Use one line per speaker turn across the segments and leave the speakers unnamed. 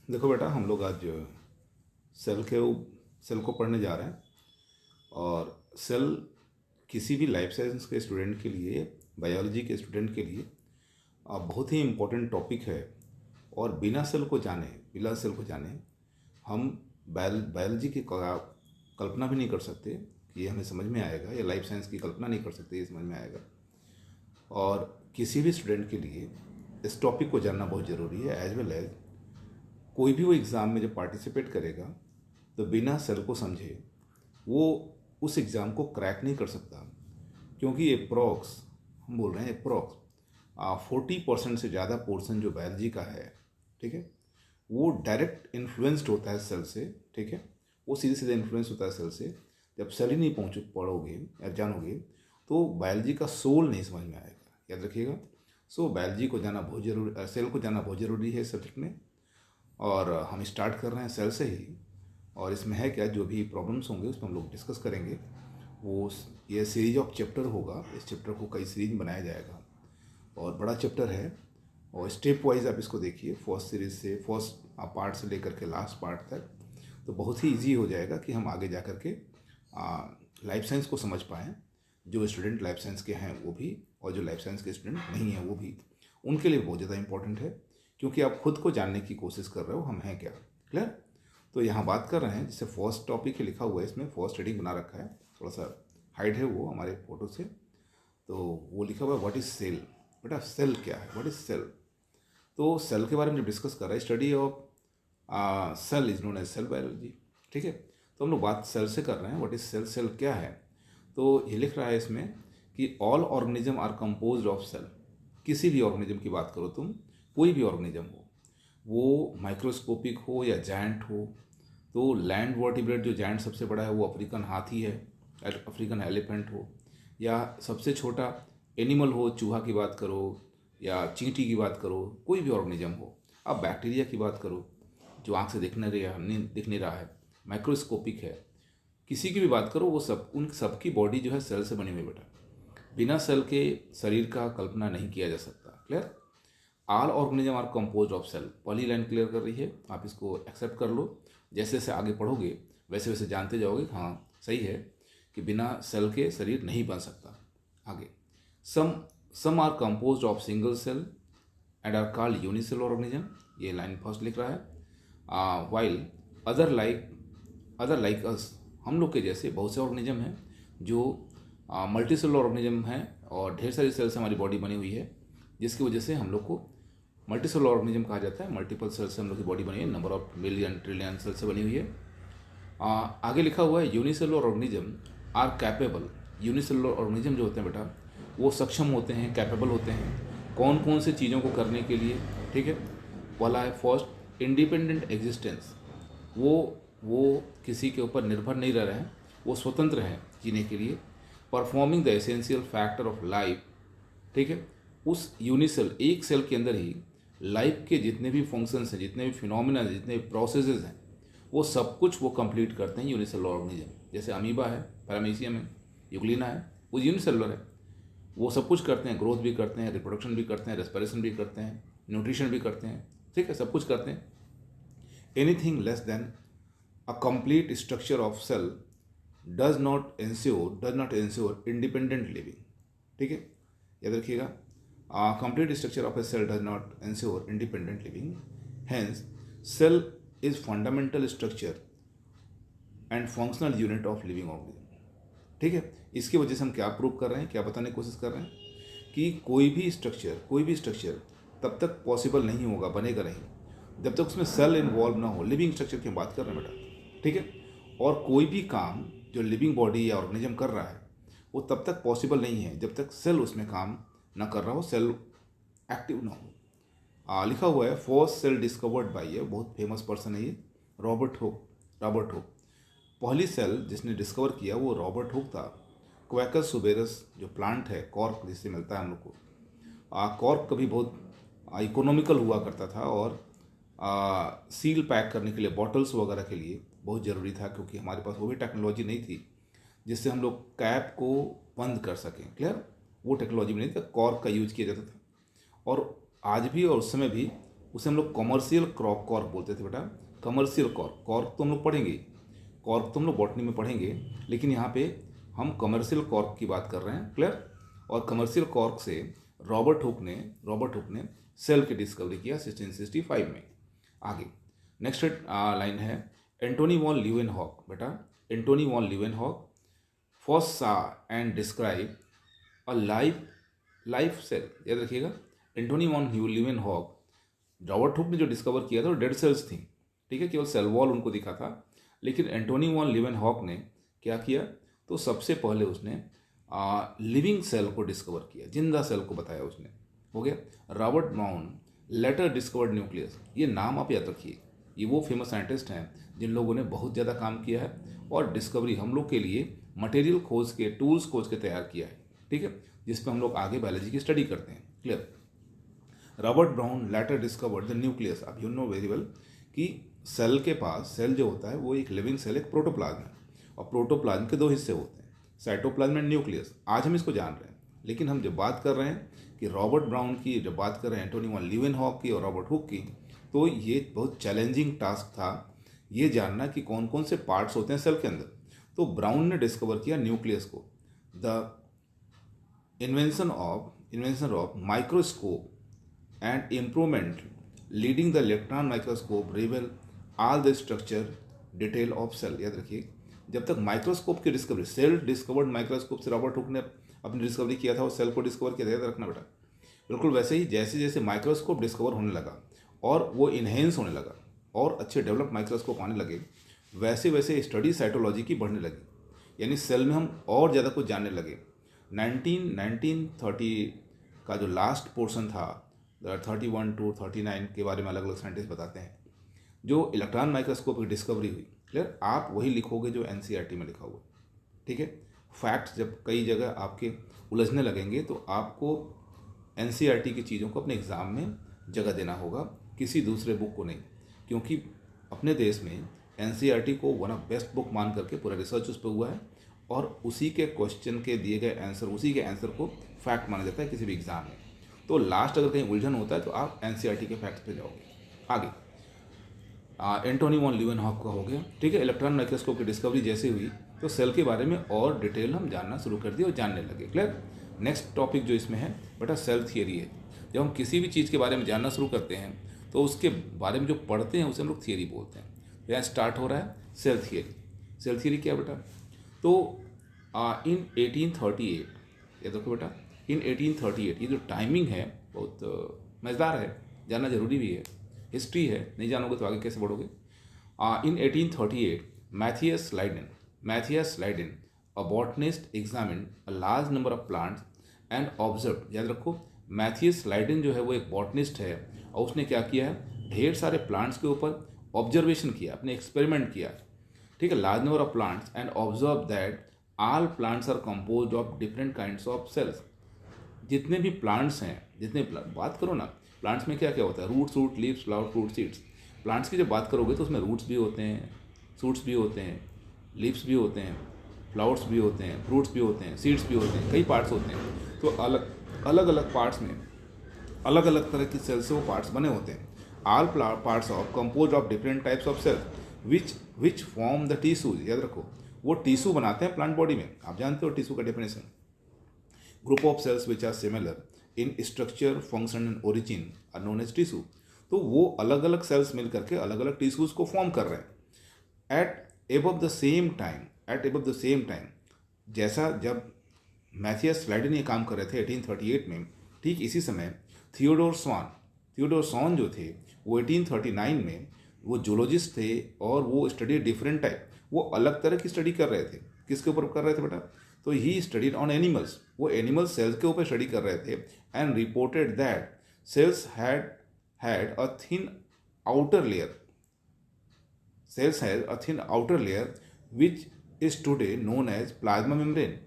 देखो बेटा, हम लोग आज सेल के सेल को पढ़ने जा रहे हैं। और सेल किसी भी लाइफ साइंस के स्टूडेंट के लिए, बायोलॉजी के स्टूडेंट के लिए बहुत ही इम्पोर्टेंट टॉपिक है। और बिना सेल को जाने हम बायोलॉजी की कल्पना भी नहीं कर सकते कि ये हमें समझ में आएगा, या लाइफ साइंस की कल्पना नहीं कर सकते ये समझ में आएगा। और किसी भी स्टूडेंट के लिए इस टॉपिक को जानना बहुत ज़रूरी है। एज वेल एज कोई भी वो एग्ज़ाम में जब पार्टिसिपेट करेगा तो बिना सेल को समझे वो उस एग्ज़ाम को क्रैक नहीं कर सकता। क्योंकि अप्रॉक्स, हम बोल रहे हैं अप्रॉक्स 40% से ज़्यादा पोर्शन जो बायोलॉजी का है, ठीक है, वो डायरेक्ट इन्फ्लुएंस्ड होता है सेल से। ठीक है, वो सीधे सीधे इन्फ्लुएंस होता है सेल से। जब सेल ही नहीं पढ़ोगे या जानोगे तो बायोलॉजी का सोल नहीं समझ में आएगा। याद रखिएगा। सो बायोलॉजी को जाना बहुत जरूरी, सेल को जाना बहुत ज़रूरी है इस सब्जेक्ट में। और हम स्टार्ट कर रहे हैं सेल से ही। और इसमें है क्या, जो भी प्रॉब्लम्स होंगे उसमें हम लोग डिस्कस करेंगे। वो ये सीरीज ऑफ चैप्टर होगा। इस चैप्टर को कई सीरीज में बनाया जाएगा और बड़ा चैप्टर है। और स्टेप वाइज आप इसको देखिए, फर्स्ट सीरीज से, फर्स्ट पार्ट से लेकर के लास्ट पार्ट तक। तो बहुत ही ईजी हो जाएगा कि हम आगे जा कर के लाइफ साइंस को समझ पाएँ। जो स्टूडेंट लाइफ साइंस के हैं वो भी, और जो लाइफ साइंस के स्टूडेंट नहीं हैं वो भी, उनके लिए बहुत ज़्यादा इंपॉर्टेंट है। क्योंकि आप खुद को जानने की कोशिश कर रहे हो हम हैं क्या। क्लियर। तो यहाँ बात कर रहे हैं, जैसे फर्स्ट टॉपिक है लिखा हुआ है इसमें, फर्स्ट हेडिंग बना रखा है, थोड़ा सा हाइड है वो हमारे फोटो से। तो वो लिखा हुआ है व्हाट इज़ सेल। बेटा सेल क्या है, व्हाट इज़ सेल। तो सेल के बारे में जब डिस्कस कर रहे हैं, study of cell is known as cell biology. ठीक है, तो हम लोग बात सेल से कर रहे हैं, व्हाट इज सेल, सेल क्या है। तो ये लिख रहा है इसमें कि all organism are composed of cell. किसी भी ऑर्गेनिज्म की बात करो तुम, कोई भी ऑर्गेनिज्म हो, वो माइक्रोस्कोपिक हो या जायंट हो। तो लैंड वर्टिब्रेट जो जायंट सबसे बड़ा है वो अफ्रीकन हाथी है, अफ्रीकन एलिफेंट हो, या सबसे छोटा एनिमल हो, चूहा की बात करो या चींटी की बात करो, कोई भी ऑर्गेनिज्म हो। अब बैक्टीरिया की बात करो जो आँख से दिख नहीं रहा है, माइक्रोस्कोपिक है। किसी की भी बात करो, वो सब, उन सब की बॉडी जो है सेल से बनी हुई बेटा। बिना सेल के शरीर का कल्पना नहीं किया जा सकता। Clear. All organism are compose of cell. पहली लाइन क्लियर कर रही है, आप इसको एक्सेप्ट कर लो। जैसे जैसे आगे पढ़ोगे वैसे वैसे जानते जाओगे, हाँ सही है कि बिना सेल के शरीर नहीं बन सकता। आगे, some some are compose of single cell and are called unicell organism. ये लाइन फर्स्ट लिख रहा है। वाइल अदर लाइक अस, हम लोग के जैसे बहुत से ऑर्गेनिज्म हैं जो मल्टी सेलुलर ऑर्गेनिज्म हैं, और ढेर सारी सेल से हमारी बॉडी बनी हुई है, जिसकी वजह से हम लोग को मल्टी सेलुलर ऑर्गेनिज्म कहा जाता है। मल्टीपल सेल से हम लोग की बॉडी बनी है, number of million trillion cell से बनी हुई है। आगे लिखा हुआ है unicellular organism are capable. Unicellular organism जो होते हैं बेटा, वो सक्षम होते हैं, कैपेबल होते हैं कौन कौन से चीज़ों को करने के लिए। ठीक है, वाला है फर्स्ट इंडिपेंडेंट एग्जिस्टेंस। वो किसी के ऊपर निर्भर नहीं रह रहे हैं, वो स्वतंत्र हैं जीने के लिए। Performing the essential factor of life. ठीक है, उस यूनिसेल, एक सेल के अंदर ही लाइफ के जितने भी फंक्शंस हैं, जितने भी फिनोमिना हैं, जितने भी प्रोसेसेस हैं, वो सब कुछ वो कंप्लीट करते हैं यूनिसेलुलर ऑर्गेनिज्म। जैसे अमीबा है, पैरामीशियम है, यूग्लिना है, वो यूनिसेलुलर है। वो सब कुछ करते हैं, ग्रोथ भी करते हैं, रिप्रोडक्शन भी करते हैं, रेस्पिरेशन भी करते हैं, न्यूट्रिशन भी करते हैं। ठीक है, सब कुछ करते हैं। Anything less than a complete structure of cell does not ensure independent living. ठीक है, याद रखिएगा। Complete structure of a cell does not ensure independent living. Hence cell is fundamental structure and functional unit of living organism. ठीक है, इसकी वजह से हम क्या प्रूव कर रहे हैं, क्या बताने की कोशिश कर रहे हैं कि कोई भी स्ट्रक्चर तब तक पॉसिबल नहीं होगा, बनेगा नहीं, जब तक उसमें सेल इन्वॉल्व ना हो। लिविंग स्ट्रक्चर की हम बात कर रहे हैं बेटा। ठीक है, और कोई भी काम जो लिविंग बॉडी या ऑर्गेनिज्म कर रहा है वो तब तक पॉसिबल नहीं है जब तक सेल उसमें काम ना कर रहा हो, सेल एक्टिव ना हो। लिखा हुआ है फर्स्ट सेल डिस्कवर्ड बाई, ये बहुत फेमस पर्सन है ये, रॉबर्ट हुक। पहली सेल जिसने डिस्कवर किया वो रॉबर्ट हुक था। क्वैकस सुबेरस जो प्लांट है, कॉर्क जिससे मिलता है हम लोग को, कॉर्क कभी बहुत इकोनॉमिकल हुआ करता था, और सील पैक करने के लिए, बॉटल्स वगैरह के लिए बहुत ज़रूरी था, क्योंकि हमारे पास वो भी टेक्नोलॉजी नहीं थी जिससे हम लोग कैप को बंद कर सकें। क्लियर, वो टेक्नोलॉजी में नहीं था, कॉर्क का यूज किया जाता था। और आज भी और उस समय भी उसे हम लोग कॉमर्शियल कॉर्क बोलते थे बेटा। कमर्शियल कॉर्क, कॉर्क तो हम लोग पढ़ेंगे, कॉर्क तो हम लोग बॉटनी में पढ़ेंगे, लेकिन यहाँ पे हम कमर्शियल कॉर्क की बात कर रहे हैं। क्लियर। और कमर्शियल कॉर्क से रॉबर्ट हुक ने सेल की डिस्कवरी किया 1665 में। आगे नेक्स्ट लाइन है एंटोनी वॉन लीवेनहॉक। बेटा Antonie von Leeuwenhoek first saw and describe a life cell. याद रखिएगा, Antonie von Leeuwenhoek, Robert Hooke ने जो डिस्कवर किया था वो डेड सेल्स थी, ठीक है, केवल सेल वॉल उनको दिखा था। लेकिन एंटोनी वॉन लीवेनहॉक ने क्या किया, तो सबसे पहले उसने लिविंग सेल को डिस्कवर किया, जिंदा सेल को बताया उसने। हो गया। Robert Brown later discovered nucleus. ये नाम आप याद रखिए, ये वो फेमस साइंटिस्ट हैं जिन लोगों ने बहुत ज़्यादा काम किया है और डिस्कवरी हम लोग के लिए मटेरियल खोज के, टूल्स खोज के तैयार किया है, ठीक है, जिस पर हम लोग आगे बायोलॉजी की स्टडी करते हैं। Clear. Robert Brown later discovered the nucleus. अब यू नो वेरी वेल कि सेल के पास, सेल जो होता है वो एक लिविंग सेल, एक प्रोटोप्लाज्म है, और प्रोटोप्लाज्म के दो हिस्से होते हैं, साइटोप्लाज्म एंड न्यूक्लियस। आज हम इसको जान रहे हैं, लेकिन हम जब बात कर रहे हैं कि रॉबर्ट ब्राउन की, जब बात कर रहे हैं एंटोनी वॉन लीवेनहॉक की और रॉबर्ट हुक की, तो ये बहुत चैलेंजिंग टास्क था ये जानना कि कौन कौन से पार्ट्स होते हैं सेल के अंदर। तो ब्राउन ने डिस्कवर किया न्यूक्लियस को। The invention of microscope and improvement leading the electron microscope reveal all the structure detail of cell। याद रखिए, जब तक माइक्रोस्कोप की डिस्कवरी, सेल डिस्कवर्ड माइक्रोस्कोप से रॉबर्ट हुक ने अपनी डिस्कवरी किया था और सेल को डिस्कवर किया था, याद रखना बेटा। बिल्कुल वैसे ही जैसे जैसे माइक्रोस्कोप डिस्कवर होने लगा और वो इन्हेंस होने लगा और अच्छे डेवलप माइक्रोस्कोप आने लगे, वैसे वैसे स्टडी साइटोलॉजी की बढ़ने लगी, यानी सेल में हम और ज़्यादा कुछ जानने लगे। 1930 का जो लास्ट पोर्शन था, 31 to 39 के बारे में अलग अलग साइंटिस्ट बताते हैं, जो इलेक्ट्रॉन माइक्रोस्कोप की डिस्कवरी हुई। क्लियर। आप वही लिखोगे जो एनसीईआरटी में लिखा हुआ, ठीक है। फैक्ट्स जब कई जगह आपके उलझने लगेंगे तो आपको एनसीईआरटी की चीज़ों को अपने एग्ज़ाम में जगह देना होगा, किसी दूसरे बुक को नहीं, क्योंकि अपने देश में एनसीईआरटी को वन ऑफ बेस्ट बुक मान करके पूरा रिसर्च उस पर हुआ है और उसी के क्वेश्चन के दिए गए आंसर, उसी के आंसर को फैक्ट माना जाता है किसी भी एग्ज़ाम में। तो लास्ट अगर कहीं उलझन होता है तो आप एनसीईआरटी के फैक्ट्स पे जाओगे। आगे एंटोनी वॉन लीवेनहॉक का हो गया, ठीक है। इलेक्ट्रॉन माइक्रोस्कोप की डिस्कवरी जैसे हुई तो सेल के बारे में और डिटेल हम जानना शुरू कर दिए और जानने लगे। क्लियर। नेक्स्ट टॉपिक जो इसमें है बेटा सेल थियरी है। जब हम किसी भी चीज़ के बारे में जानना शुरू करते हैं तो उसके बारे में जो पढ़ते हैं उसे हम लोग थियरी बोलते हैं। यहाँ स्टार्ट हो रहा है सेल थियरी। सेल थियरी क्या बेटा, तो इन 1838, ये देखो बेटा, इन 1838, ये जो टाइमिंग है बहुत मज़ेदार है, जानना जरूरी भी है, हिस्ट्री है, नहीं जानोगे तो आगे कैसे बढ़ोगे। In 1838 Matthias Schleiden a botanist examine a large number of plants and observe. याद रखो, मैथियस लाइडेन जो है वो एक बॉटनिस्ट है और उसने क्या किया है, ढेर सारे प्लांट्स के ऊपर ऑब्जर्वेशन किया, अपने एक्सपेरिमेंट किया, ठीक है। Large number of plants and observe that all plants are composed of different kinds of cells. जितने भी प्लांट्स हैं, बात करो ना, प्लांट्स में क्या क्या होता है, root, shoot, leaves, flower, fruit, seeds. Plants की जब बात करोगे तो उसमें रूट्स भी होते हैं, सूट्स भी होते हैं, लीव्स भी होते हैं, फ्लावर्स भी होते हैं, फ्रूट्स भी होते हैं, सीड्स भी होते हैं, कई पार्ट्स होते हैं। तो अलग अलग पार्ट्स में अलग अलग तरह की सेल्स से वो पार्ट्स बने होते हैं। All parts of compose of different types of cells which form the tissues. याद रखो, वो टिश्यू बनाते हैं प्लांट बॉडी में। आप जानते हो टिश्यू का definition, group of cells which are similar in structure, function and origin are known as tissue. तो वो अलग अलग सेल्स मिल करके अलग अलग टिश्यूज को फॉर्म कर रहे हैं at above the same time. जैसा जब मैथियस लाइडेन ये काम कर रहे थे 1838 में, ठीक इसी समय थियोडोर स्वान जो थे वो 1839 में वो जूलॉजिस्ट थे और वो स्टडी डिफरेंट टाइप, वो अलग तरह की स्टडी कर रहे थे। किसके ऊपर कर रहे थे बेटा, तो ही स्टडीड ऑन एनिमल्स, वो एनिमल सेल्स के ऊपर स्टडी कर रहे थे and reported that cells had a thin outer layer which is today known as plasma membrane.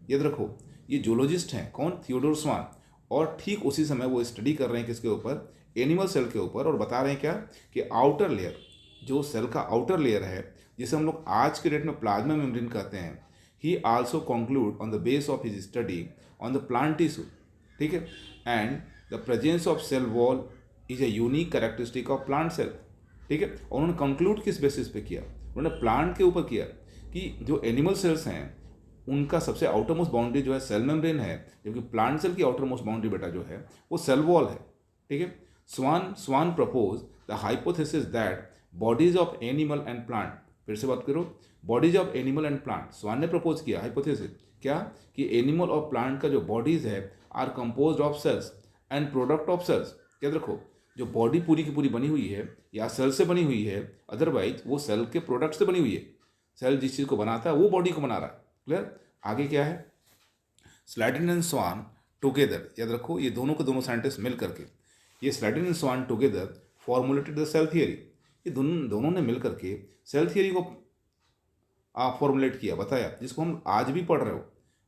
याद रखो, ये जूलॉजिस्ट हैं कौन, थियोडोर स्वान, और ठीक उसी समय वो स्टडी कर रहे हैं किसके ऊपर, एनिमल सेल के ऊपर, और बता रहे हैं क्या कि आउटर लेयर, जो सेल का आउटर लेयर है जिसे हम लोग आज के डेट में प्लाज्मा मेम्ब्रेन कहते हैं, he also conclude on the base of his study on the plant tissue, ठीक है, and the presence of cell wall is a unique characteristic of plant cell. ठीक है, और उन्होंने कंक्लूड किस बेसिस पे किया, उन्होंने प्लांट के ऊपर किया कि जो एनिमल सेल्स हैं उनका सबसे आउटर मोस्ट बाउंड्री जो है सेल मेम्ब्रेन है, जबकि प्लांट सेल की आउटर मोस्ट बाउंड्री बेटा जो है वो सेल वॉल है। ठीक है, Schwann propose the hypothesis that bodies of animal and plant, फिर से बात करो, bodies of animal and plant, Schwann ने प्रपोज किया हाइपोथेसिस क्या, कि एनिमल और प्लांट का जो बॉडीज है are compose of cells and product of cells. याद रखो, जो बॉडी पूरी की पूरी बनी हुई है या सेल से बनी हुई है, अदरवाइज वो सेल के प्रोडक्ट से बनी हुई है। सेल जिस चीज़ को बनाता है वो बॉडी को बना रहा है। क्लियर, आगे क्या है, स्लाइडेन एंड स्वान टुगेदर, याद रखो ये दोनों के दोनों साइंटिस्ट मिल करके, ये Schleiden and Schwann together formulated the cell theory, ये दोनों ने मिल करके सेल थियरी को फॉर्मुलेट किया, बताया, जिसको हम आज भी पढ़ रहे हो,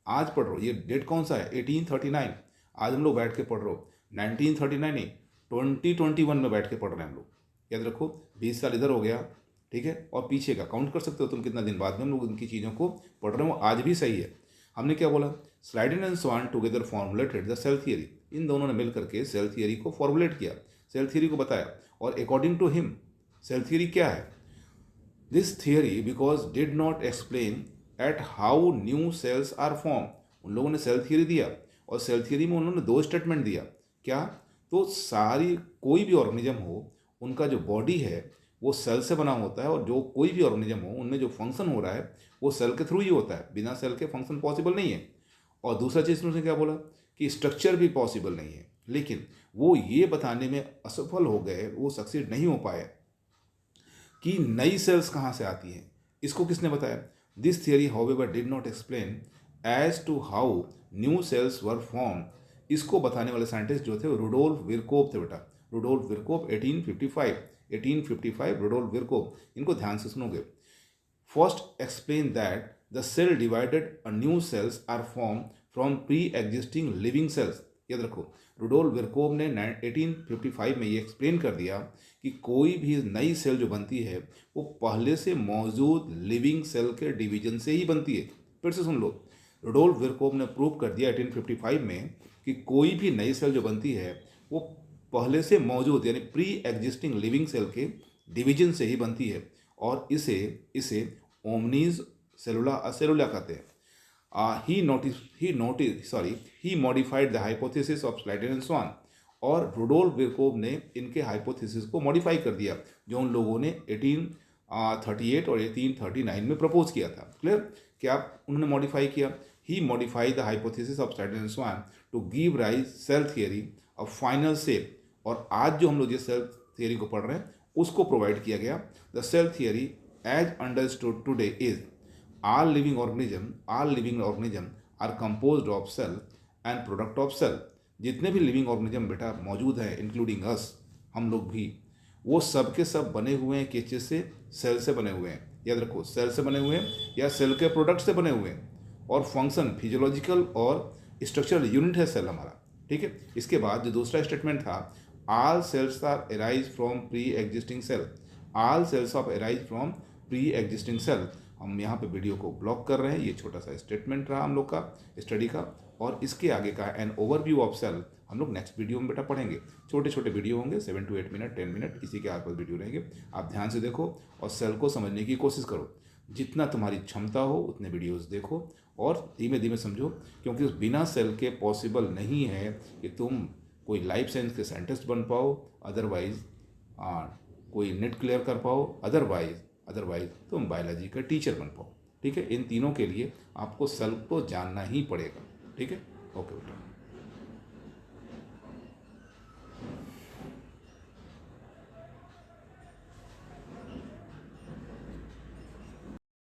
आज पढ़ रहे हो। ये डेट कौन सा है, 1839, आज हम लोग बैठ के पढ़ रहे हो, 1939 नहीं 2021 में बैठ के पढ़ रहे हैं हम लोग। याद रखो 20 साल इधर हो गया, ठीक है, और पीछे का काउंट कर सकते हो तुम कितना दिन बाद में हम लोग इनकी चीज़ों को पढ़ रहे हो, आज भी सही है। हमने क्या बोला, Schleiden and Schwann together formulated the cell theory, इन दोनों ने मिल करके सेल थियरी को फॉर्मुलेट किया, सेल थियरी को बताया। और according to him cell theory क्या है, this theory because did not explain at how new cells are form, उन लोगों ने सेल थियरी दिया और सेल थियरी में उन्होंने दो स्टेटमेंट दिया, क्या, तो सारी कोई भी ऑर्गेनिज्म हो उनका जो बॉडी है वो सेल से बना होता है, और जो कोई भी ऑर्गेनिज्म हो उनमें जो फंक्शन हो रहा है वो सेल के थ्रू ही होता है, बिना सेल के फंक्शन पॉसिबल नहीं है। और दूसरा चीज़ उसने क्या बोला कि स्ट्रक्चर भी पॉसिबल नहीं है, लेकिन वो ये बताने में असफल हो गए, वो सक्सीड नहीं हो पाए कि नई सेल्स कहाँ से आती हैं। इसको किसने बताया, this theory however did not explain as to how new cells were form, इसको बताने वाले साइंटिस्ट जो थे रुडोल्फ विरकोव थे बेटा, रुडोल्फ विरकोव 1855 रुडोल्फ विरकोव, इनको ध्यान से सुनोगे। First explain that the cell divided a new cells are form from pre existing living cells. याद रखो रुडोल्फ विरकोव ने 1855 में ये एक्सप्लेन कर दिया कि कोई भी नई सेल जो बनती है वो पहले से मौजूद लिविंग सेल के डिवीजन से ही बनती है। फिर से सुन लो, रुडोल्फ विरकोव ने प्रूव कर दिया 1855 में कि कोई भी नई सेल जो बनती है वो पहले से मौजूद यानी प्री एग्जिस्टिंग लिविंग सेल के डिवीजन से ही बनती है, और इसे ओमनीज सेलुला कहते हैं। He modified the hypothesis of Schleiden and Schwann, और रुडोल्फ विरकोव ने इनके हाइपोथेसिस को मॉडिफाई कर दिया जो उन लोगों ने 1838 और 1839 में प्रपोज किया था। क्लियर, क्या उन्होंने मॉडिफाई किया, he modify the hypothesis of Schleiden and Schwann to give rise cell theory of final shape, और आज जो हम लोग जिस सेल थियरी को पढ़ रहे हैं उसको प्रोवाइड किया गया। The cell theory as understood today is all living organism are composed of cell and product of cell। जितने भी लिविंग ऑर्गेनिज्म बेटा मौजूद हैं इंक्लूडिंग अस, हम लोग भी, वो सब के सब बने हुए हैं किस चीज़ से, सेल से बने हुए हैं। याद रखो सेल से बने हुए हैं या सेल के प्रोडक्ट से बने हुए हैं, और फंक्शन फिजियोलॉजिकल और स्ट्रक्चरल यूनिट है सेल हमारा। ठीक है, इसके बाद जो दूसरा स्टेटमेंट था, all cells are arise from pre-existing cell, all cells of arise from pre-existing cell। हम यहाँ पे वीडियो को ब्लॉक कर रहे हैं, ये छोटा सा स्टेटमेंट रहा हम लोग का स्टडी का, और इसके आगे का एन ओवरव्यू ऑफ सेल हम लोग नेक्स्ट वीडियो में बेटा पढ़ेंगे। छोटे छोटे वीडियो होंगे, 7 to 8 मिनट 10 मिनट इसी के आसपास वीडियो रहेंगे। आप ध्यान से देखो और सेल को समझने की कोशिश करो, जितना तुम्हारी क्षमता हो उतने वीडियोस देखो और धीमे धीमे समझो, क्योंकि उस बिना सेल के पॉसिबल नहीं है कि तुम कोई लाइफ साइंस के साइंटिस्ट बन पाओ, अदरवाइज कोई नेट क्लियर कर पाओ, अदरवाइज तुम बायोलॉजी का टीचर बन पाओ। ठीक है, इन तीनों के लिए आपको सेल को जानना ही पड़ेगा। ठीक है, ओके बेटा।